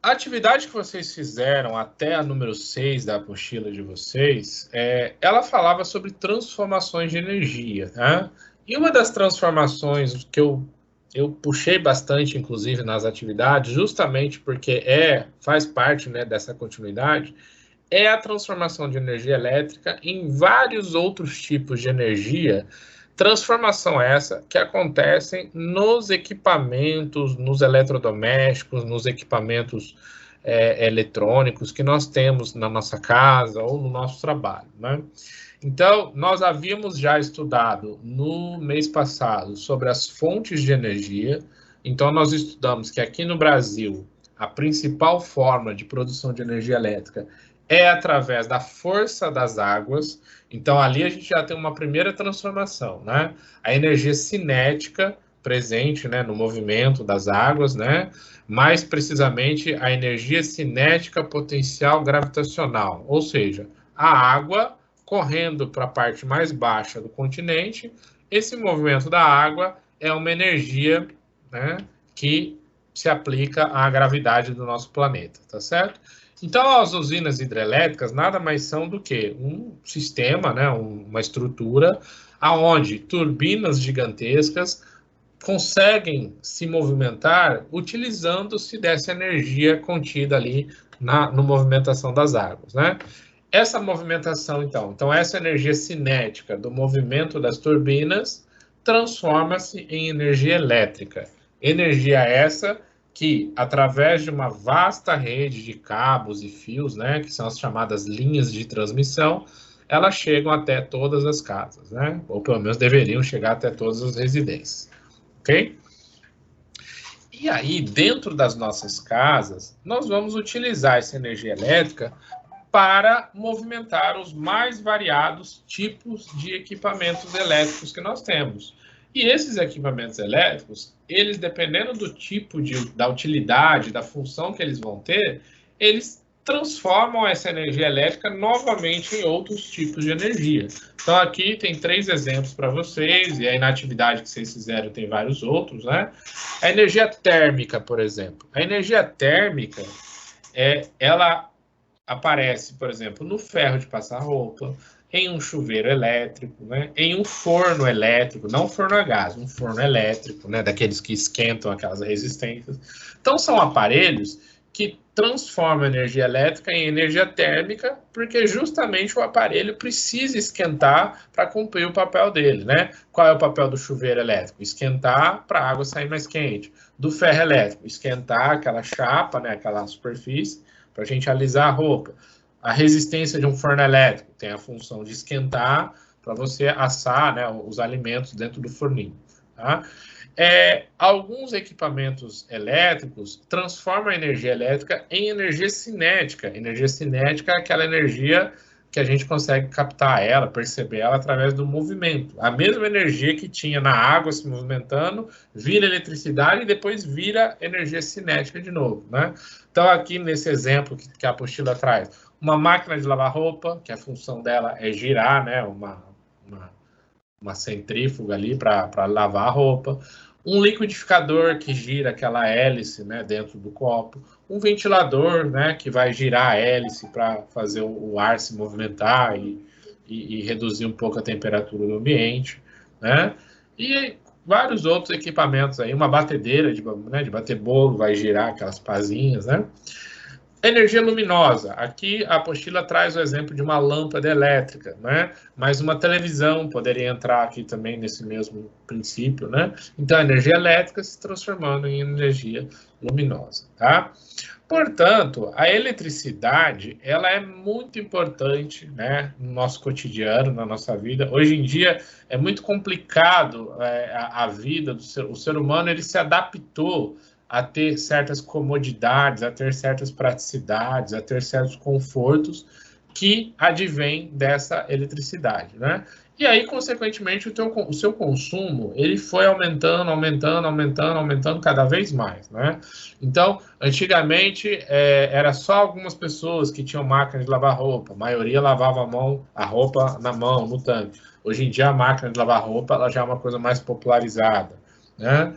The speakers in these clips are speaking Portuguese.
A atividade que vocês fizeram até a número 6 da apostila de vocês, ela falava sobre transformações de energia, né? E uma das transformações que eu puxei bastante, inclusive, nas atividades, justamente porque faz parte, né, dessa continuidade, é a transformação de energia elétrica em vários outros tipos de energia. Transformação essa que acontecem nos equipamentos, nos eletrodomésticos, nos equipamentos eletrônicos que nós temos na nossa casa ou no nosso trabalho, né? Então, nós havíamos já estudado no mês passado sobre as fontes de energia. Então, nós estudamos que aqui no Brasil, a principal forma de produção de energia elétrica é através da força das águas. Então, ali a gente já tem uma primeira transformação, né? A energia cinética presente, né, no movimento das águas, né? Mais precisamente, a energia cinética potencial gravitacional, ou seja, a água correndo para a parte mais baixa do continente. Esse movimento da água é uma energia, né, que se aplica à gravidade do nosso planeta, tá certo? Então, as usinas hidrelétricas nada mais são do que um sistema, né, uma estrutura, aonde turbinas gigantescas conseguem se movimentar utilizando-se dessa energia contida ali na movimentação das águas, né? Essa movimentação, então essa energia cinética do movimento das turbinas transforma-se em energia elétrica. Energia essa que, através de uma vasta rede de cabos e fios, né, que são as chamadas linhas de transmissão, elas chegam até todas as casas, né? Ou pelo menos deveriam chegar até todas as residências, ok? E aí, dentro das nossas casas, nós vamos utilizar essa energia elétrica para movimentar os mais variados tipos de equipamentos elétricos que nós temos. E esses equipamentos elétricos, eles, dependendo do tipo da utilidade, da função que eles vão ter, eles transformam essa energia elétrica novamente em outros tipos de energia. Então, aqui tem 3 exemplos para vocês, e aí na atividade que vocês fizeram tem vários outros, né? A energia térmica, por exemplo. A energia térmica, ela aparece, por exemplo, no ferro de passar roupa, em um chuveiro elétrico, né? Em um forno elétrico, não forno a gás, um forno elétrico, né? Daqueles que esquentam aquelas resistências. Então, são aparelhos que transformam a energia elétrica em energia térmica, porque justamente o aparelho precisa esquentar para cumprir o papel dele, né? Qual é o papel do chuveiro elétrico? Esquentar para a água sair mais quente. Do ferro elétrico, esquentar aquela chapa, né? Aquela superfície, para a gente alisar a roupa. A resistência de um forno elétrico tem a função de esquentar para você assar, né, os alimentos dentro do forninho, tá? Alguns equipamentos elétricos transformam a energia elétrica em energia cinética. Energia cinética é aquela energia que a gente consegue captar ela, perceber ela através do movimento. A mesma energia que tinha na água se movimentando, vira eletricidade e depois vira energia cinética de novo, né? Então, aqui nesse exemplo que a apostila traz, uma máquina de lavar roupa, que a função dela é girar, né, uma centrífuga ali para lavar a roupa, um liquidificador que gira aquela hélice, né, dentro do copo, um ventilador, né, que vai girar a hélice para fazer o ar se movimentar e reduzir um pouco a temperatura do ambiente, né, e vários outros equipamentos aí, uma batedeira de bater bolo, vai girar aquelas pazinhas, né. Energia luminosa. Aqui a apostila traz o exemplo de uma lâmpada elétrica, né? Mas uma televisão poderia entrar aqui também nesse mesmo princípio, né? Então, a energia elétrica se transformando em energia luminosa, tá? Portanto, a eletricidade, ela é muito importante, né, no nosso cotidiano, na nossa vida. Hoje em dia é muito complicado a vida do o ser humano, ele se adaptou a ter certas comodidades, a ter certas praticidades, a ter certos confortos que advêm dessa eletricidade, né? E aí, consequentemente, o seu consumo, ele foi aumentando cada vez mais, né? Então, antigamente, era só algumas pessoas que tinham máquina de lavar roupa, a maioria lavava a roupa na mão, no tanque. Hoje em dia, a máquina de lavar roupa ela já é uma coisa mais popularizada, né?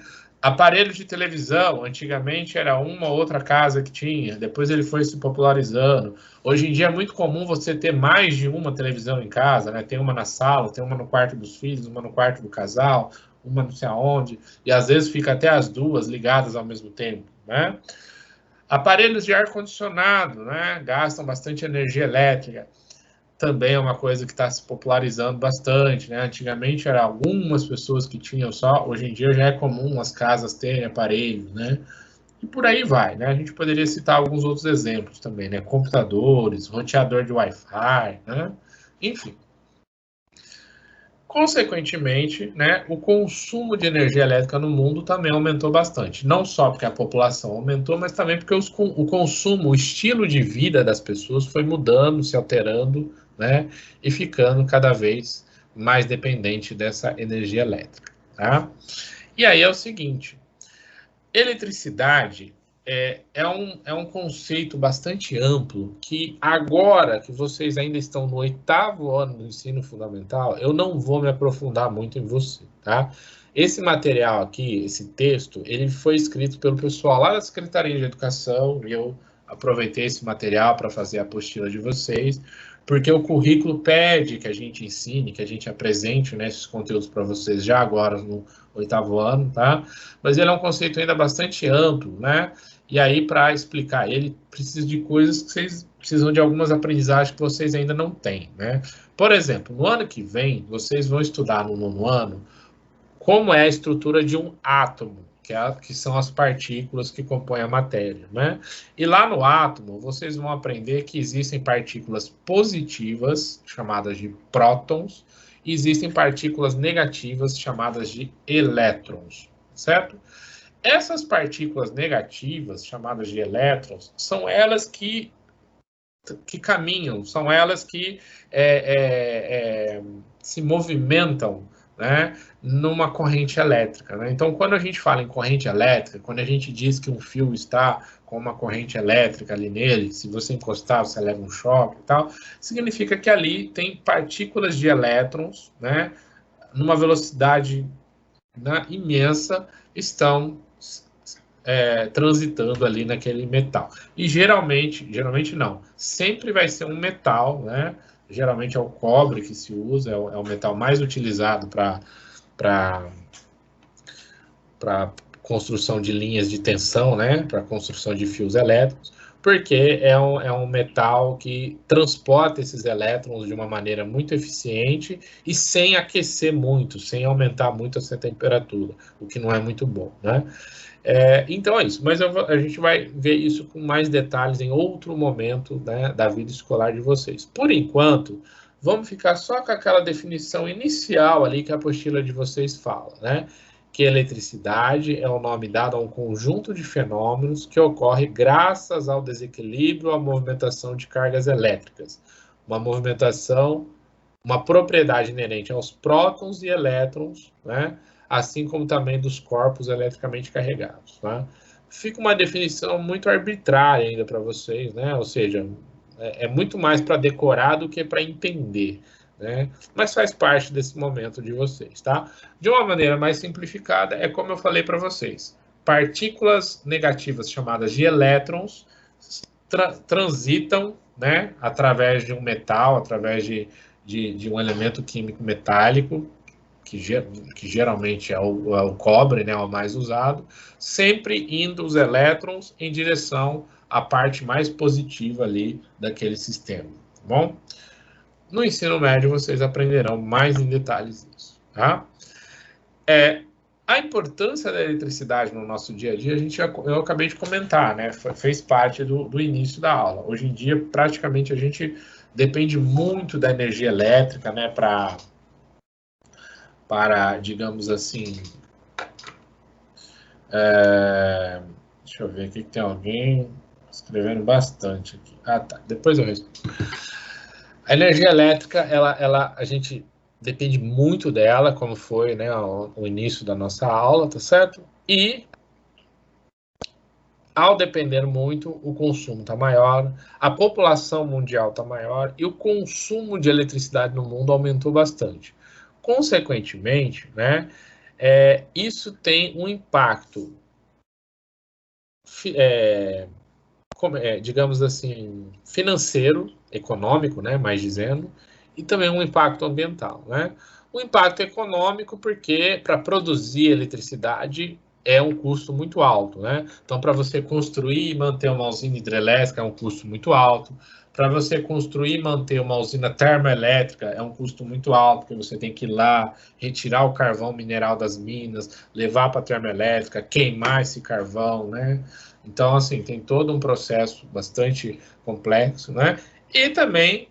Aparelho de televisão, antigamente era uma ou outra casa que tinha, depois ele foi se popularizando. Hoje em dia é muito comum você ter mais de uma televisão em casa, né? Tem uma na sala, tem uma no quarto dos filhos, uma no quarto do casal, uma não sei aonde, e às vezes fica até as duas ligadas ao mesmo tempo, né? Aparelhos de ar-condicionado, né? Gastam bastante energia elétrica. Também é uma coisa que está se popularizando bastante, né? Antigamente eram algumas pessoas que tinham só, hoje em dia já é comum as casas terem aparelhos, né? E por aí vai, né? A gente poderia citar alguns outros exemplos também, né? Computadores, roteador de Wi-Fi, né? Enfim. Consequentemente, né, o consumo de energia elétrica no mundo também aumentou bastante. Não só porque a população aumentou, mas também porque o consumo, o estilo de vida das pessoas foi mudando, se alterando, né, e ficando cada vez mais dependente dessa energia elétrica. Tá? E aí é o seguinte: eletricidade é um conceito bastante amplo que agora que vocês ainda estão no 8º ano do ensino fundamental, eu não vou me aprofundar muito em você, tá? Esse material aqui, esse texto, ele foi escrito pelo pessoal lá da Secretaria de Educação e eu aproveitei esse material para fazer a apostila de vocês, porque o currículo pede que a gente ensine, que a gente apresente, né, esses conteúdos para vocês já agora no 8º ano, tá? Mas ele é um conceito ainda bastante amplo, né? E aí, para explicar ele, precisa de coisas que vocês precisam de algumas aprendizagens que vocês ainda não têm, né? Por exemplo, no ano que vem, vocês vão estudar no 9º ano como é a estrutura de um átomo, que são as partículas que compõem a matéria, né? E lá no átomo, vocês vão aprender que existem partículas positivas, chamadas de prótons, e existem partículas negativas, chamadas de elétrons, certo? Essas partículas negativas, chamadas de elétrons, são elas que caminham, são elas que se movimentam, né, numa corrente elétrica, né? Então, quando a gente fala em corrente elétrica, quando a gente diz que um fio está com uma corrente elétrica ali nele, se você encostar, você leva um choque e tal, significa que ali tem partículas de elétrons, né, numa velocidade, né, imensa, estão transitando ali naquele metal. E geralmente não, sempre vai ser um metal, né? Geralmente é o cobre que se usa, é o metal mais utilizado para construção de linhas de tensão, né? Para construção de fios elétricos, porque é um metal que transporta esses elétrons de uma maneira muito eficiente e sem aquecer muito, sem aumentar muito essa temperatura, o que não é muito bom, né? Então é isso, mas a gente vai ver isso com mais detalhes em outro momento, né, da vida escolar de vocês. Por enquanto, vamos ficar só com aquela definição inicial ali que a apostila de vocês fala, né? Que eletricidade é o nome dado a um conjunto de fenômenos que ocorre graças ao desequilíbrio ou à movimentação de cargas elétricas. Uma movimentação, uma propriedade inerente aos prótons e elétrons, né? Assim como também dos corpos eletricamente carregados, tá? Fica uma definição muito arbitrária ainda para vocês, né? Ou seja, é muito mais para decorar do que para entender, né? Mas faz parte desse momento de vocês, tá? De uma maneira mais simplificada, é como eu falei para vocês. Partículas negativas chamadas de elétrons transitam, né, através de um metal, através de um elemento químico metálico, que geralmente é o cobre, né, o mais usado, sempre indo os elétrons em direção à parte mais positiva ali daquele sistema, tá bom? No ensino médio vocês aprenderão mais em detalhes isso, tá? A importância da eletricidade no nosso dia a dia, eu acabei de comentar, né? Fez parte do início da aula. Hoje em dia, praticamente, a gente depende muito da energia elétrica, né? Para, digamos assim, deixa eu ver aqui que tem alguém escrevendo bastante aqui. Ah, tá. Depois eu respondo. A energia elétrica, a gente depende muito dela, como foi, né, o início da nossa aula, tá certo? E ao depender muito, o consumo está maior, a população mundial está maior e o consumo de eletricidade no mundo aumentou bastante. Consequentemente, né, Isso tem um impacto, digamos assim, financeiro, econômico, né, mais dizendo, e também um impacto ambiental, né? O impacto econômico, porque para produzir eletricidade é um custo muito alto, né? Então, para você construir e manter uma usina hidrelétrica é um custo muito alto. Para você construir e manter uma usina termoelétrica é um custo muito alto, porque você tem que ir lá, retirar o carvão mineral das minas, levar para a termoelétrica, queimar esse carvão, né? Então, assim, tem todo um processo bastante complexo, né? E também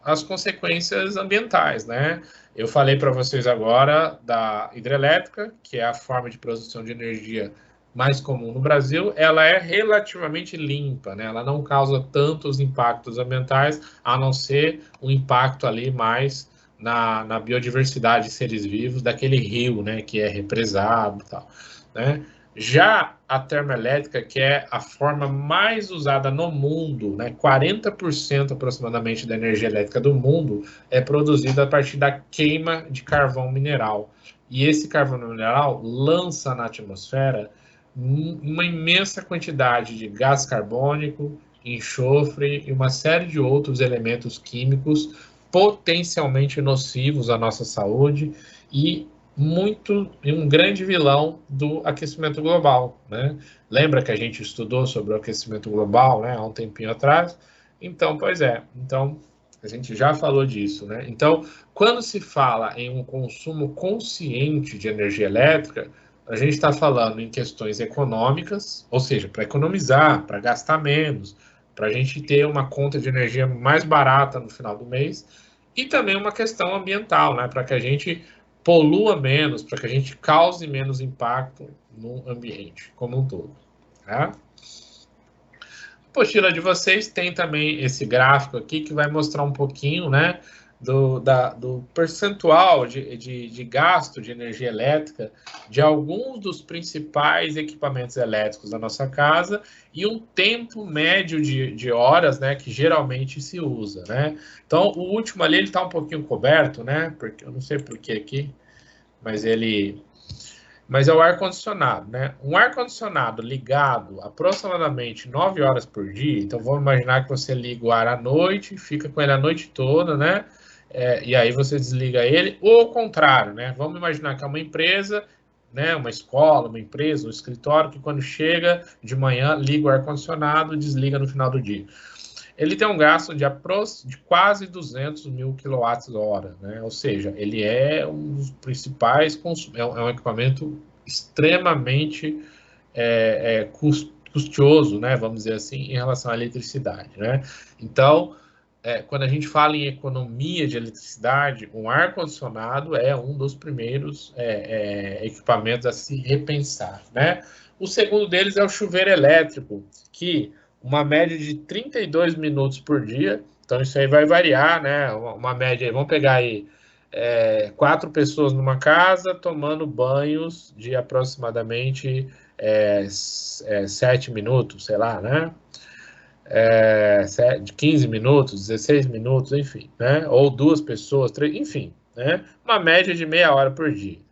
as consequências ambientais, né? Eu falei para vocês agora da hidrelétrica, que é a forma de produção de energia mais comum no Brasil. Ela é relativamente limpa, né? Ela não causa tantos impactos ambientais, a não ser o impacto ali mais na biodiversidade de seres vivos daquele rio, né? Que é represado e tal, né? Já a termoelétrica, que é a forma mais usada no mundo, né, 40% aproximadamente da energia elétrica do mundo é produzida a partir da queima de carvão mineral. E esse carvão mineral lança na atmosfera uma imensa quantidade de gás carbônico, enxofre e uma série de outros elementos químicos potencialmente nocivos à nossa saúde e um grande vilão do aquecimento global, né? Lembra que a gente estudou sobre o aquecimento global, né, há um tempinho atrás? Então, pois é. Então, a gente já falou disso, né? Então, quando se fala em um consumo consciente de energia elétrica, a gente está falando em questões econômicas, ou seja, para economizar, para gastar menos, para a gente ter uma conta de energia mais barata no final do mês, e também uma questão ambiental, né? Para que a gente polua menos, para que a gente cause menos impacto no ambiente como um todo. Tá? A apostila de vocês tem também esse gráfico aqui que vai mostrar um pouquinho, né, do percentual de gasto de energia elétrica de alguns dos principais equipamentos elétricos da nossa casa e um tempo médio de horas, né, que geralmente se usa, né? Então, o último ali, ele está um pouquinho coberto, né? Porque eu não sei por que aqui, mas é o ar-condicionado, né? Um ar-condicionado ligado aproximadamente 9 horas por dia, então vamos imaginar que você liga o ar à noite, fica com ele a noite toda, né? E aí você desliga ele, ou ao contrário, né? Vamos imaginar que é uma empresa, né? Uma escola, uma empresa, um escritório, que quando chega de manhã, liga o ar-condicionado e desliga no final do dia. Ele tem um gasto de quase 200 mil kWh, né? Ou seja, ele é um dos principais é um equipamento extremamente custoso, né? Vamos dizer assim, em relação à eletricidade, né? Então, quando a gente fala em economia de eletricidade, um ar-condicionado é um dos primeiros equipamentos a se repensar, né? O segundo deles é o chuveiro elétrico, que uma média de 32 minutos por dia. Então, isso aí vai variar, né? Uma média, vamos pegar aí 4 pessoas numa casa tomando banhos de aproximadamente 7 minutos, sei lá, né? De 15 minutos, 16 minutos, enfim, né? Ou 2 pessoas, 3, enfim, né? Uma média de meia hora por dia.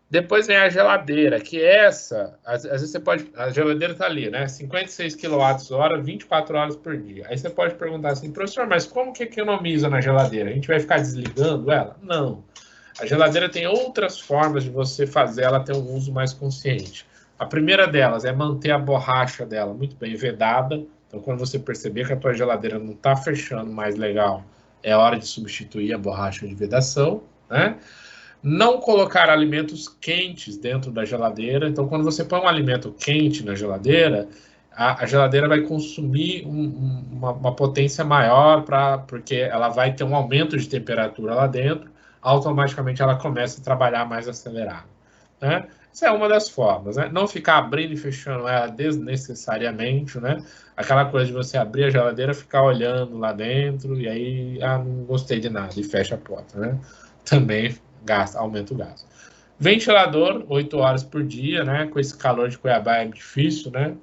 Depois vem a geladeira, que essa, às vezes você pode, a geladeira está ali, né? 56 kWh, 24 horas por dia. Aí você pode perguntar assim, professor, mas como que economiza na geladeira? A gente vai ficar desligando ela? Não. A geladeira tem outras formas de você fazer ela ter um uso mais consciente. A primeira delas é manter a borracha dela muito bem vedada. Então, quando você perceber que a tua geladeira não está fechando mais legal, é hora de substituir a borracha de vedação, né? Não colocar alimentos quentes dentro da geladeira. Então, quando você põe um alimento quente na geladeira, a geladeira vai consumir uma potência maior, porque ela vai ter um aumento de temperatura lá dentro, automaticamente ela começa a trabalhar mais acelerado, né? Essa é uma das formas, né? Não ficar abrindo e fechando ela desnecessariamente, né? Aquela coisa de você abrir a geladeira, ficar olhando lá dentro e aí, não gostei de nada, e fecha a porta, né? Também aumenta o gasto. Ventilador, 8 horas por dia, né? Com esse calor de Cuiabá é difícil, né?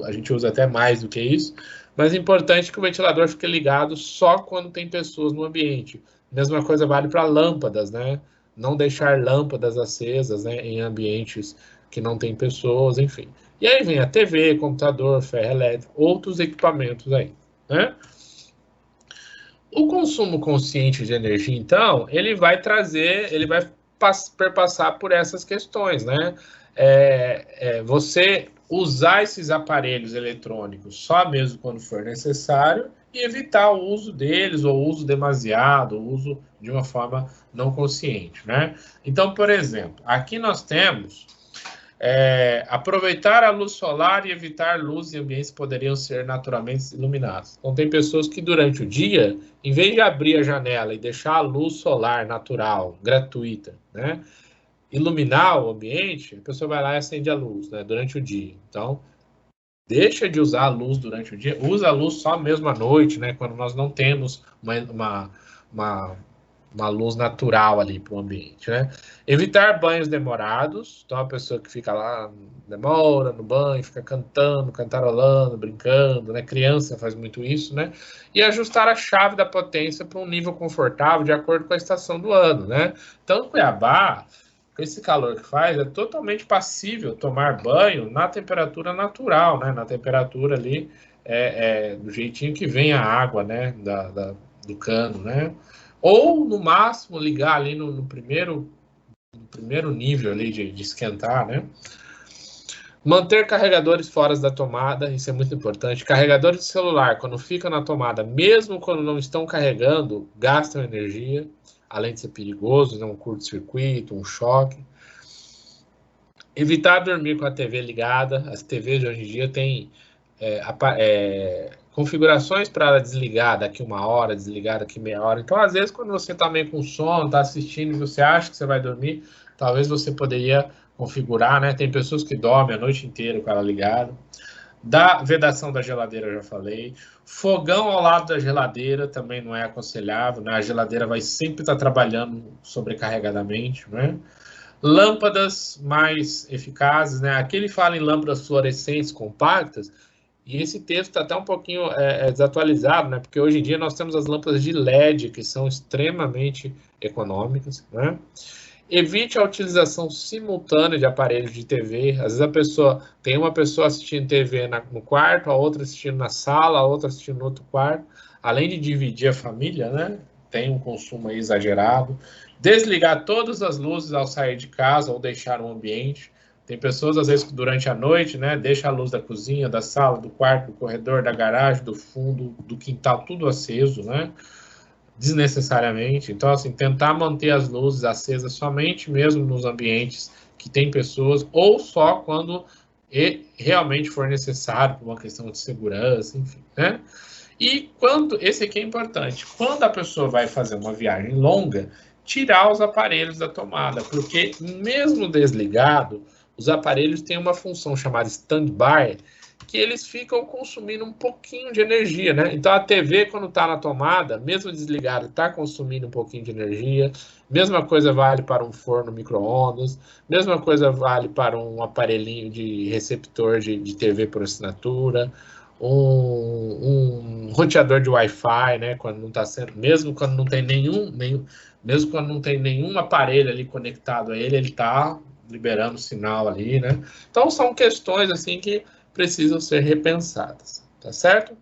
A gente usa até mais do que isso. Mas é importante que o ventilador fique ligado só quando tem pessoas no ambiente. Mesma coisa vale para lâmpadas, né? não deixar lâmpadas acesas, né, em ambientes que não tem pessoas, enfim. E aí vem a TV, computador, ferro elétrico, outros equipamentos aí, né? O consumo consciente de energia, então, ele vai trazer, ele vai perpassar por essas questões, né? Você usar esses aparelhos eletrônicos só mesmo quando for necessário e evitar o uso deles, ou uso demasiado, ou uso de uma forma não consciente, né? Então, por exemplo, aqui nós temos aproveitar a luz solar e evitar luz em ambientes que poderiam ser naturalmente iluminados. Então, tem pessoas que durante o dia, em vez de abrir a janela e deixar a luz solar natural, gratuita, né, iluminar o ambiente, a pessoa vai lá e acende a luz, né, durante o dia. Então, deixa de usar a luz durante o dia, usa a luz só mesmo à noite, né, quando nós não temos uma luz natural ali para o ambiente, né? Evitar banhos demorados, então a pessoa que fica lá, demora no banho, fica cantando, cantarolando, brincando, né? Criança faz muito isso, né? E ajustar a chave da potência para um nível confortável de acordo com a estação do ano, né? Então, Cuiabá, com esse calor que faz, é totalmente passível tomar banho na temperatura natural, né? Na temperatura ali, do jeitinho que vem a água, né? Do cano, né? Ou, no máximo, ligar ali no primeiro nível ali de esquentar, né? Manter carregadores fora da tomada, isso é muito importante. Carregadores de celular, quando ficam na tomada, mesmo quando não estão carregando, gastam energia, além de ser perigoso, né? Um curto-circuito, um choque. Evitar dormir com a TV ligada. As TVs de hoje em dia têm configurações para ela desligar daqui 1 hora, desligar daqui meia hora. Então, às vezes, quando você está meio com sono, está assistindo e você acha que você vai dormir, talvez você poderia configurar, né? Tem pessoas que dormem a noite inteira com ela ligada. Da vedação da geladeira, eu já falei. Fogão ao lado da geladeira também não é aconselhável, né? A geladeira vai sempre estar trabalhando sobrecarregadamente, né? Lâmpadas mais eficazes, né? Aqui ele fala em lâmpadas fluorescentes compactas, e esse texto está até um pouquinho desatualizado, né? Porque hoje em dia nós temos as lâmpadas de LED, que são extremamente econômicas, né? Evite a utilização simultânea de aparelhos de TV. Às vezes tem uma pessoa assistindo TV no quarto, a outra assistindo na sala, a outra assistindo no outro quarto. Além de dividir a família, né? Tem um consumo aí exagerado. Desligar todas as luzes ao sair de casa ou deixar o ambiente. Tem pessoas, às vezes, que durante a noite, né, deixa a luz da cozinha, da sala, do quarto, do corredor, da garagem, do fundo, do quintal, tudo aceso, né? Desnecessariamente. Então, assim, tentar manter as luzes acesas somente mesmo nos ambientes que tem pessoas, ou só quando realmente for necessário, por uma questão de segurança, enfim, né? E esse aqui é importante, quando a pessoa vai fazer uma viagem longa, tirar os aparelhos da tomada, porque mesmo desligado, os aparelhos têm uma função chamada standby, que eles ficam consumindo um pouquinho de energia, né? Então a TV, quando está na tomada, mesmo desligada, está consumindo um pouquinho de energia. Mesma coisa vale para um forno micro-ondas, mesma coisa vale para um aparelhinho de receptor de TV por assinatura, um roteador de Wi-Fi, né? Quando não está sendo, mesmo quando não tem mesmo quando não tem nenhum aparelho ali conectado a ele, ele está liberando sinal ali, né? Então são questões assim que precisam ser repensadas, tá certo?